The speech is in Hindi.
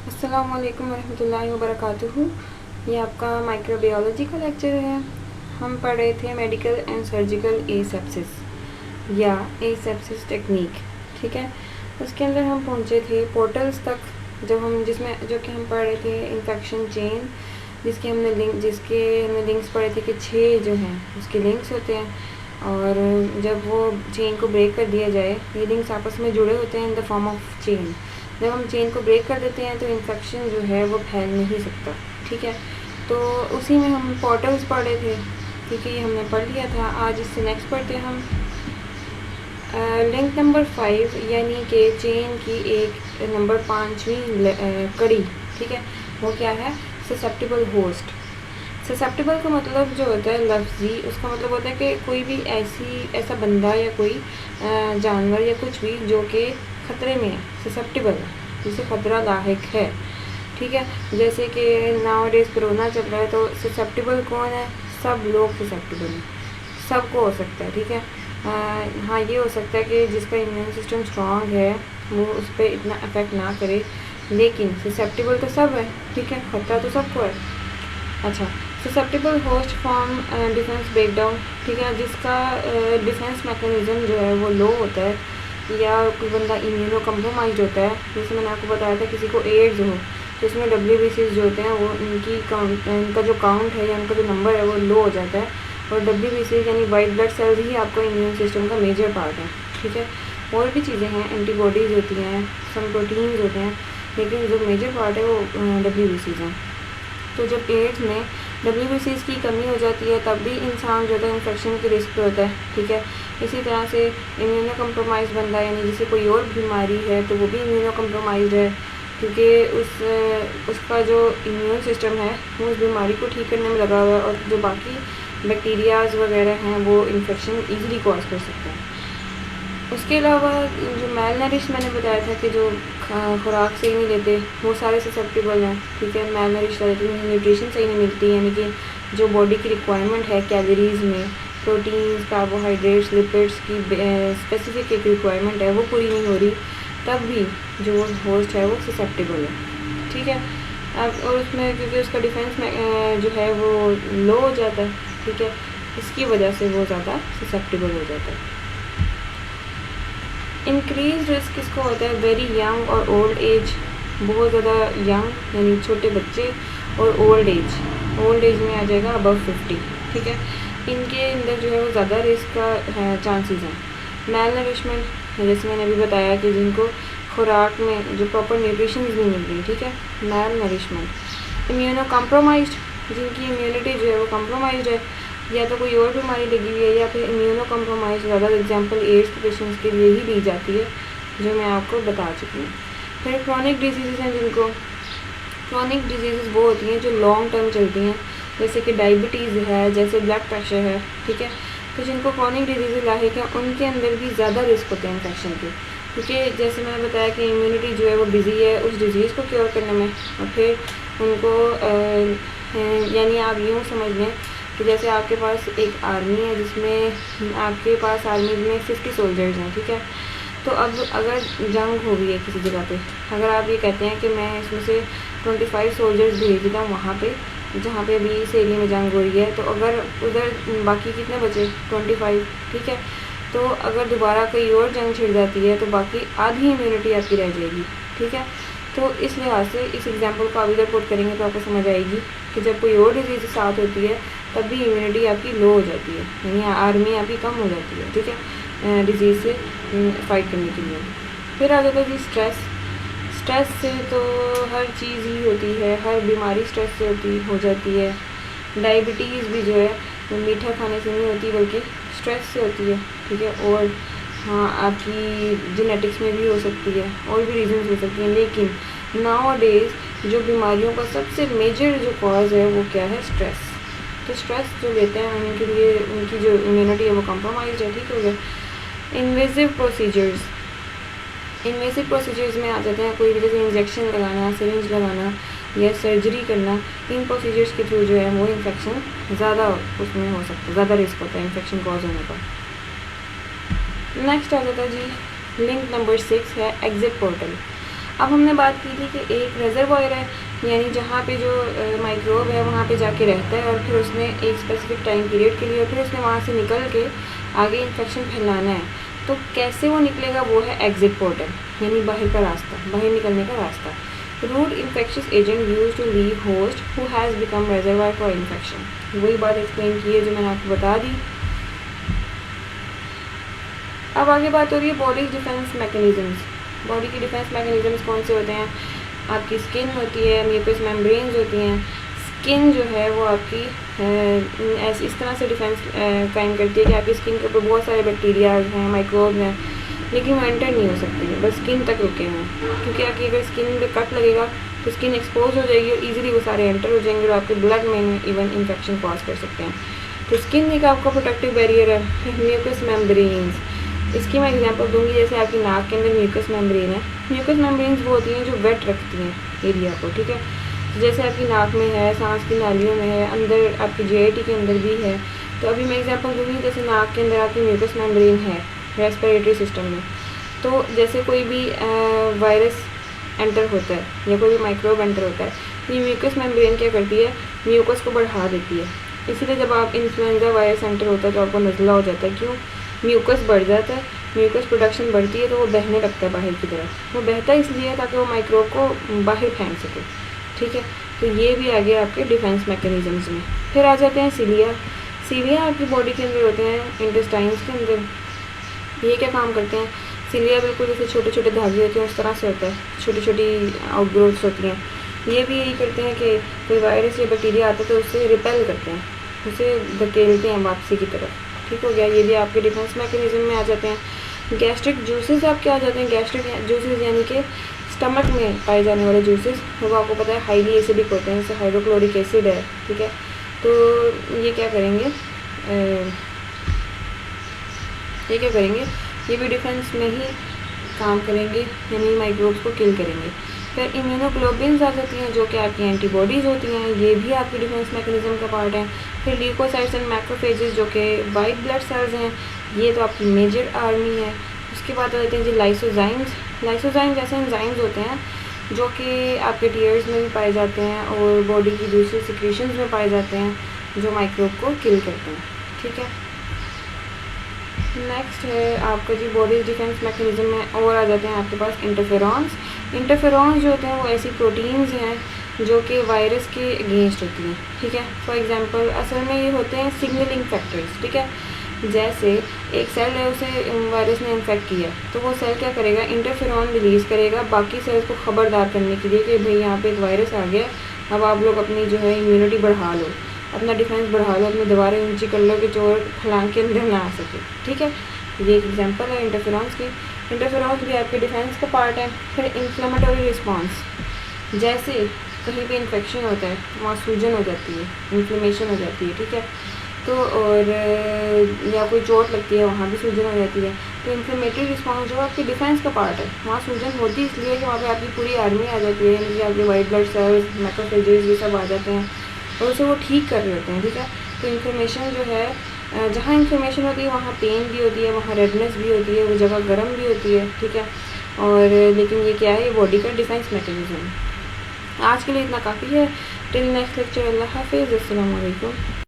अस्सलाम वालेकुम रहमतुल्लाहि व बरकातुहू। ये आपका माइक्रोबायोलॉजी का लेक्चर है। हम पढ़ रहे थे मेडिकल एंड सर्जिकल एसेप्सिस या एसेप्सिस टेक्निक, ठीक है। उसके अंदर हम पहुंचे थे पोर्टल्स तक, जब हम जो कि हम पढ़ रहे थे इन्फेक्शन चेन, जिसके हमने लिंक्स पढ़े थे कि 6 जो हैं उसके लिंक्स होते हैं, और जब वो चेन को ब्रेक कर दिया जाए, ये लिंक्स आपस में जुड़े होते हैं in the form of chain. जब हम चेन को ब्रेक कर देते हैं तो इन्फेक्शन जो है वो फैल नहीं सकता, ठीक है। तो उसी में हम पोर्टल्स पढ़े थे, ठीक है, ये हमने पढ़ लिया था। आज इससे नेक्स्ट पढ़ते हैं हम लिंक नंबर 5, यानी कि चेन की एक नंबर 5वीं कड़ी, ठीक है। वो क्या है? Susceptible host. ससेप्टिबल का मतलब जो होता है लफ्ज़ी, उसका मतलब होता है कि कोई भी ऐसा बंदा या कोई जानवर या कुछ भी जो कि ख़तरे में है, ससेप्टिबल है, जिसे ख़तरा लाहिक है, ठीक है। जैसे कि नाउ डेज़ कोरोना चल रहा है, तो ससेप्टिबल कौन है? सब लोग ससेप्टिबल हैं, सबको हो सकता है, ठीक है। हाँ, ये हो सकता है कि जिसका इम्यून सिस्टम स्ट्रॉन्ग है वो उस पर इतना अफेक्ट ना करे, लेकिन ससेप्टिबल तो सब है, ठीक है, खतरा तो सबको है। अच्छा, susceptible host form defence breakdown, ठीक है, जिसका डिफेंस मैकेनिज़्म जो है वो लो होता है, या कोई बंदा इम्यूनो कम्प्रोमाइज़ होता है। जैसे मैंने आपको बताया था किसी को एड्स हो, तो उसमें WBCs जो होते हैं वो इनका जो काउंट है या उनका जो नंबर है वो लो हो जाता है, और WBCs यानी वाइट ब्लड सेल्स ही आपको इम्यून सिस्टम का मेजर पार्ट है, ठीक है। और भी चीज़ें हैं, एंटीबॉडीज़ होती हैं, सम प्रोटीन्स होते हैं, लेकिन जो मेजर पार्ट है वो WBCs हैं। तो जब एड्स में WBCs की कमी हो जाती है तब भी इंसान जो है इन्फेक्शन के रिस्क पे होता है, ठीक है। इसी तरह से इम्यूनो कम्प्रोमाइज़ बंदा, यानी जिसे कोई और बीमारी है तो वो भी इम्यूनो कम्प्रोमाइज़ है, क्योंकि उसका जो इम्यून सिस्टम है वो उस बीमारी को ठीक करने में लगा हुआ है, और जो बाकी बैक्टीरियाज वगैरह हैं वो इन्फेक्शन ईज़िली कॉज कर सकते हैं। उसके अलावा जो मेल नरिश मैंने बताया था कि जो खुराक सही नहीं लेते वो सारे ससेप्टिबल हैं, ठीक है। मेल नरिश न्यूट्रिशन सही नहीं मिलती, यानी कि जो बॉडी की रिक्वायरमेंट है कैलोरीज़ में, प्रोटीन्स, कार्बोहाइड्रेट्स, लिपिड्स की स्पेसिफिक एक रिक्वायरमेंट है वो पूरी नहीं हो रही, तब भी जो होस्ट है वो ससेप्टिबल है, ठीक है। अब और उसमें क्योंकि उसका डिफेंस में जो है वो लो हो जाता है, ठीक है, इसकी वजह से वो ज़्यादा ससेप्टिबल हो जाता है। इंक्रीज रिस्क किसको होता है? वेरी यंग और ओल्ड एज, बहुत ज़्यादा यंग यानी छोटे बच्चे, और ओल्ड एज में आ जाएगा अबव 50, ठीक है। इनके अंदर जो है वो ज़्यादा रिस्क का चांसेस हैं। मेल नरिशमेंट, जैसे मैंने अभी बताया कि जिनको खुराक में जो प्रॉपर न्यूट्रिशन नहीं मिल रही, ठीक है, मेल नरिशमेंट। इम्यूनो कम्प्रोमाइज्ड, जिनकी इम्यूनिटी जो है वो कम्प्रोमाइज्ड है, या तो कोई और बीमारी लगी हुई है, या फिर इम्यूनो कम्प्रोमाइज़ ज़्यादा एग्जांपल एड्स के पेशेंट्स के लिए ही दी जाती है, जो मैं आपको बता चुकी हूँ। फिर क्रॉनिक डिजीज़ हैं, जिनको क्रॉनिक डिजीज़ वो होती हैं जो लॉन्ग टर्म चलती हैं, जैसे कि डायबिटीज़ है, जैसे ब्लड प्रेशर है, ठीक है। तो जिनको क्रॉनिक डिजीज़ लाहिक है उनके अंदर भी ज़्यादा रिस्क होते हैं इन्फेक्शन के, क्योंकि जैसे मैंने बताया कि इम्यूनिटी जो है वो बिजी है उस डिज़ीज़ को क्योर करने में, और फिर उनको यानी आप यूँ समझ लें कि जैसे आपके पास एक आर्मी है, जिसमें आपके पास आर्मी में 50 सोल्जर्स हैं, ठीक है। तो अब अगर जंग हो गई है किसी जगह पे, अगर आप ये कहते हैं कि मैं इसमें से 25 सोल्जर्स भेज देता हूँ वहाँ पे जहाँ पे अभी इस एरिया में जंग हो रही है, तो अगर उधर बाकी कितने बचे? 25, ठीक है। तो अगर दोबारा कोई और जंग छिड़ जाती है तो बाकी आधी इम्यूनिटी आपकी रह जाएगी, ठीक है। तो इस लिहाज से इस एग्जांपल को आप इधर पुट करेंगे तो आपको समझ आएगी कि जब कोई और डिजीज़ साथ होती है तब भी इम्यूनिटी आपकी लो हो जाती है, यानी आर्मी आपकी कम हो जाती है, ठीक है, डिजीज़ से फाइट करने के लिए। फिर आ जाता है जी स्ट्रेस से तो हर चीज़ ही होती है, हर बीमारी स्ट्रेस से हो जाती है। डायबिटीज़ भी जो है वो मीठा खाने से नहीं होती बल्कि स्ट्रेस से होती है, ठीक है। और हाँ, आपकी जेनेटिक्स में भी हो सकती है, और भी रीजंस हो सकती हैं, लेकिन नाउ डेज़ जो बीमारियों का सबसे मेजर जो कॉज है वो क्या है? स्ट्रेस। तो स्ट्रेस जो लेते हैं उनके लिए उनकी जो इम्यूनिटी है वो कम्प्रोमाइज़ है, ठीक हो गया। इन्वेसिव प्रोसीजर्स में आ जाते हैं, कोई भी जैसे इंजेक्शन लगाना, सिरिंज लगाना या सर्जरी करना, इन प्रोसीजर्स के थ्रू जो है वो इन्फेक्शन ज़्यादा उसमें हो सकता है, ज़्यादा रिस्क होता है इन्फेक्शन कॉज होने का। नेक्स्ट आ जाता है जी लिंक नंबर 6 है एग्जिट पोर्टल। अब हमने बात की थी कि एक रिजर्वॉयर है, यानी जहाँ पे जो माइक्रोब है वहाँ पे जाके रहता है और फिर उसने एक स्पेसिफिक टाइम पीरियड के लिए, और फिर उसने वहाँ से निकल के आगे इन्फेक्शन फैलाना है। तो कैसे वो निकलेगा, वो है एग्जिट पोर्टल, यानी बाहर का रास्ता, बाहर निकलने का रास्ता। Route infectious agent use to leave host who has become reservoir for infection. वही बात एक्सप्लेन की है जो मैंने आपको बता दी। अब आगे बात हो रही है बॉडी डिफेंस मैकेनिज़म्स। बॉडी की डिफेंस मैकेनिज़म्स कौन से होते हैं? आपकी स्किन होती है, म्यूकस मेम्ब्रेन्स होती हैं। स्किन जो है वो आपकी ऐसे इस तरह से डिफेंस कायम करती है कि आपकी स्किन के ऊपर बहुत सारे बैक्टीरियाज हैं, माइक्रोब हैं, लेकिन वो एंटर नहीं हो सकती है, बस स्किन तक रुके हैं। क्योंकि आपकी अगर स्किन पे कट लगेगा तो स्किन एक्सपोज हो जाएगी और ईजिली वो सारे एंटर हो जाएंगे और आपके ब्लड में इवन इन्फेक्शन कॉज कर सकते हैं। तो स्किन एक आपका प्रोटेक्टिव बैरियर है। म्यूकस मेम्ब्रेन्स, इसकी मैं एग्जांपल दूंगी। जैसे आपकी नाक के अंदर म्यूकस मेम्ब्रेन है। म्यूकस मेम्ब्रेन्स वो होती हैं जो वेट रखती हैं एरिया को, ठीक है। जैसे आपकी नाक में है, सांस की नालियों में है, अंदर आपकी जीआईटी के अंदर भी है। तो अभी मैं एग्जांपल दूंगी, जैसे नाक के अंदर आपकी म्यूकस मेम्ब्रेन है रेस्पिरेटरी सिस्टम में, तो जैसे कोई भी वायरस एंटर होता है या कोई भी माइक्रोब एंटर होता है, ये म्यूकस मेम्ब्रेन क्या करती है, म्यूकस को बढ़ा देती है। इसीलिए जब आप इन्फ्लुएंजा वायरस एंटर होता है तो आपको नज़ला हो जाता है। क्यों? म्यूकस बढ़ जाता है, म्यूकस प्रोडक्शन बढ़ती है तो वो बहने लगता है बाहर की तरफ। वो बहता इसलिए ताकि वो माइक्रोब को बाहर फेंक सके, ठीक है। तो ये भी आ गया आपके डिफेंस मैकेनिज़म्स में। फिर आ जाते हैं सिलिया। सिलिया आपकी बॉडी के अंदर होते हैं, इंटेस्टाइन्स के अंदर। ये क्या काम करते हैं? सिलिया बिल्कुल जैसे छोटे छोटे धागे होते हैं उस तरह से होता है, छोटी छोटी आउटग्रोथ्स होती हैं। ये भी यही करते हैं कि कोई वायरस या बैक्टीरिया आता है तो उससे रिपेल करते हैं, उसे धकेलते हैं वापसी की तरफ, ठीक हो गया। ये भी आपके डिफेंस मैकेनिज्म में आ जाते हैं। गैस्ट्रिक जूसेस आपके आ जाते हैं। गैस्ट्रिक जूसेस यानी कि स्टमक में पाए जाने वाले जूसेस, वो आपको पता है हाईली एसिडिक होते हैं, जैसे हाइड्रोक्लोरिक एसिड है, ठीक है। तो ये क्या करेंगे, ये भी डिफेंस में ही काम करेंगे, यानी माइक्रोब्स को किल करेंगे। फिर इम्यूनोग्लोबिन्स आ जाती हैं जो कि आपकी एंटीबॉडीज़ होती हैं, ये भी आपकी डिफेंस मैकेनिज्म का पार्ट है। फिर ल्यूकोसाइट्स एंड मैक्रोफेजेस जो कि वाइट ब्लड सेल्स हैं, ये तो आपकी मेजर आर्मी है। उसके बाद आ जाते हैं जी लाइसोजाइम्स। लाइसोजाइम जैसे एंजाइम्स होते हैं जो कि आपके टीयर्स में भी पाए जाते हैं और बॉडी की दूसरी सिक्रीशंस में पाए जाते हैं, जो माइक्रोब को किल करते हैं, ठीक है। नेक्स्ट है आपका जी बॉडी डिफेंस मैकेनिज्म में और आ जाते हैं आपके पास इंटरफेरॉन्स। इंटरफेरॉन्स जो होते हैं वो ऐसी प्रोटीन्स हैं जो कि वायरस के अगेंस्ट होती हैं, ठीक है। फॉर एग्जांपल असल में ये होते हैं सिग्नलिंग फैक्टर्स, ठीक है। जैसे एक सेल है, उसे वायरस ने इन्फेक्ट किया तो वो सेल क्या करेगा, इंटरफेरॉन रिलीज़ करेगा बाकी सेल्स को ख़बरदार करने के लिए कि भाई यहाँ पे एक वायरस आ गया, अब आप लोग अपनी जो है इम्यूनिटी बढ़ा लो, अपना डिफेंस बढ़ा लो, अपनी दीवारें ऊंची कर लो कि चोर फलांग के अंदर ना आ सके, ठीक है। ये एक एग्जांपल है इंटरफेरॉन्स की। इंटरफेरॉन्स भी आपके डिफेंस का पार्ट है। फिर इन्फ्लेमेटरी रिस्पॉन्स, जैसे कहीं पे इन्फेक्शन होता है वहाँ सूजन हो जाती है, इन्फ्लेमेशन हो जाती है, ठीक है। तो और या कोई चोट लगती है वहाँ भी सूजन हो जाती है। तो इन्फ्लेमेटरी रिस्पॉन्स जो आपके डिफेंस का पार्ट है, वहाँ सूजन होती है इसलिए कि वहाँ पे आपकी पूरी आर्मी आ जाती है, यानी कि आपके वाइट ब्लड सेल्स, मैक्रोफेजेस, ये सब आ जाते हैं और उसे वो ठीक कर रहे होते हैं, ठीक है। तो इन्फ्लेमेशन जो है, जहाँ इन्फ्लेमेशन होती है वहाँ पेन भी होती है, वहाँ रेडनेस भी होती है, वो जगह गर्म भी होती है, ठीक है। और लेकिन ये क्या है, ये बॉडी का डिफेंस मैकेनिज्म है। आज के लिए इतना काफ़ी है। टिल नेक्स्ट लेक्चर, अल्लाह हाफिज़, अस्सलाम वालेकुम।